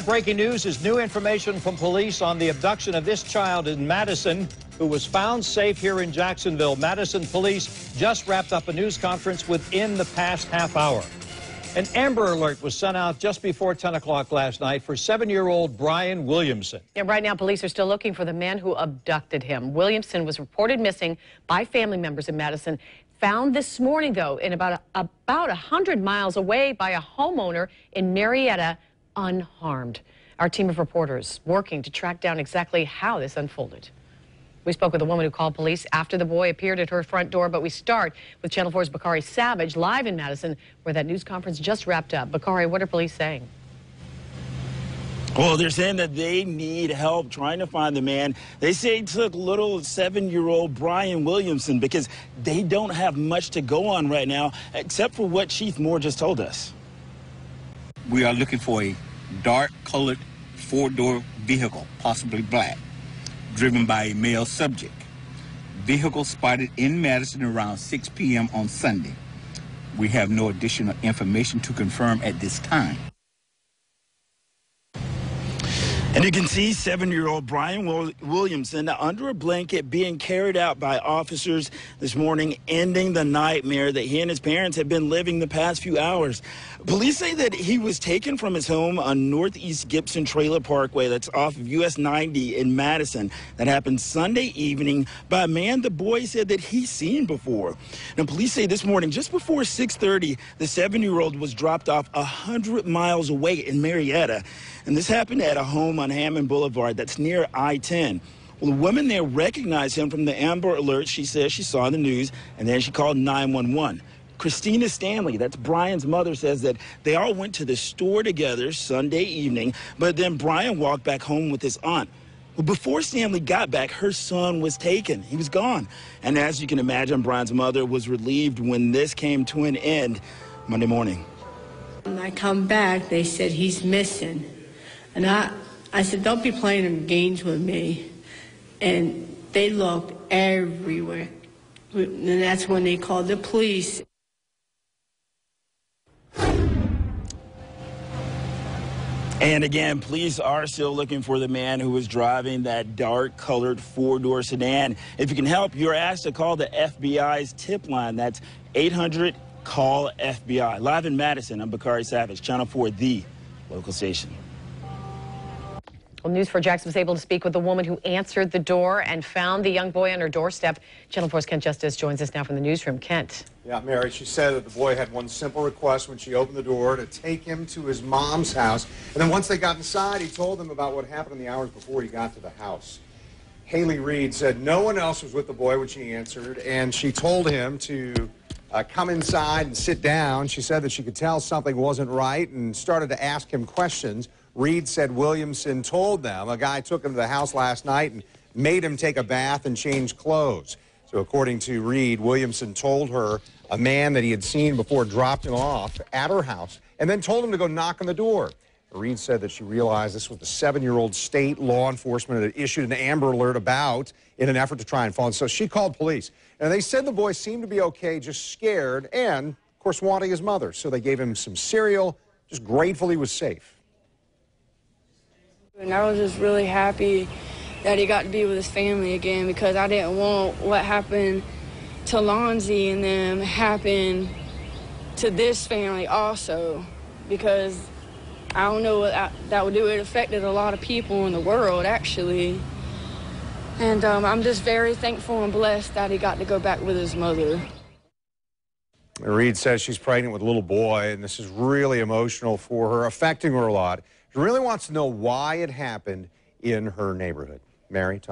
Breaking news is new information from police on the abduction of this child in Madison who was found safe here in Jacksonville. Madison police just wrapped up a news conference within the past half hour. An Amber Alert was sent out just before 10 o'clock last night for 7-year-old Bryan Williamson. And right now, police are still looking for the man who abducted him. Williamson was reported missing by family members in Madison. Found this morning, though, in about 100 miles away by a homeowner in Marietta, unharmed. Our team of reporters working to track down exactly how this unfolded. We spoke with a woman who called police after the boy appeared at her front door, but we start with Channel 4's Bakari Savage live in Madison, where that news conference just wrapped up. Bakari, what are police saying? Well, they're saying that they need help trying to find the man. They say it took little 7-year-old Bryan Williamson because they don't have much to go on right now, except for what Chief Moore just told us. We are looking for a dark-colored four-door vehicle, possibly black, driven by a male subject. Vehicle spotted in Madison around 6 p.m. on Sunday. We have no additional information to confirm at this time. And you can see 7-year-old Bryan Williamson under a blanket being carried out by officers this morning, ending the nightmare that he and his parents have been living the past few hours. Police say that he was taken from his home on Northeast Gibson Trailer Parkway, that's off of US 90 in Madison. That happened Sunday evening by a man the boy said that he's seen before. Now, police say this morning, just before 6:30, the 7-year-old was dropped off 100 miles away in Marietta. And this happened at a home on Hammond Boulevard that's near I-10. Well, the woman there recognized him from the Amber Alert she says she saw in the news, and then she called 911. Christina Stanley, that's Bryan's mother, says that they all went to the store together Sunday evening, but then Bryan walked back home with his aunt. Well, before Stanley got back, her son was taken. He was gone. And as you can imagine, Bryan's mother was relieved when this came to an end Monday morning. When I come back, they said he's missing. And I said, don't be playing games with me. And they looked everywhere. And that's when they called the police. And again, police are still looking for the man who was driving that dark-colored 4-door sedan. If you can help, you're asked to call the FBI's tip line. That's 800-CALL-FBI. Live in Madison, I'm Bakari Savage, Channel 4, the local station. Well, News4Jax was able to speak with the woman who answered the door and found the young boy on her doorstep. Channel 4's Kent Justice joins us now from the newsroom. Kent. Yeah, Mary, she said that the boy had one simple request when she opened the door, to take him to his mom's house. And then once they got inside, he told them about what happened in the hours before he got to the house. Haley Reed said no one else was with the boy when she answered, and she told him to come inside and sit down. She said that she could tell something wasn't right and started to ask him questions. Reed said Williamson told them a guy took him to the house last night and made him take a bath and change clothes. So according to Reed, Williamson told her a man that he had seen before dropped him off at her house and then told him to go knock on the door. Reed said that she realized this was the 7-year-old state law enforcement had issued an Amber Alert about in an effort to try and find. So she called police. And they said the boy seemed to be okay, just scared and, of course, wanting his mother. So they gave him some cereal, just grateful he was safe. And I was just really happy that he got to be with his family again, because I didn't want what happened to Lonzy and them happen to this family also, because I don't know what that would do. It affected a lot of people in the world, actually. And I'm just very thankful and blessed that he got to go back with his mother. Reed says she's pregnant with a little boy, and this is really emotional for her, affecting her a lot. She really wants to know why it happened in her neighborhood. Mary, Tom.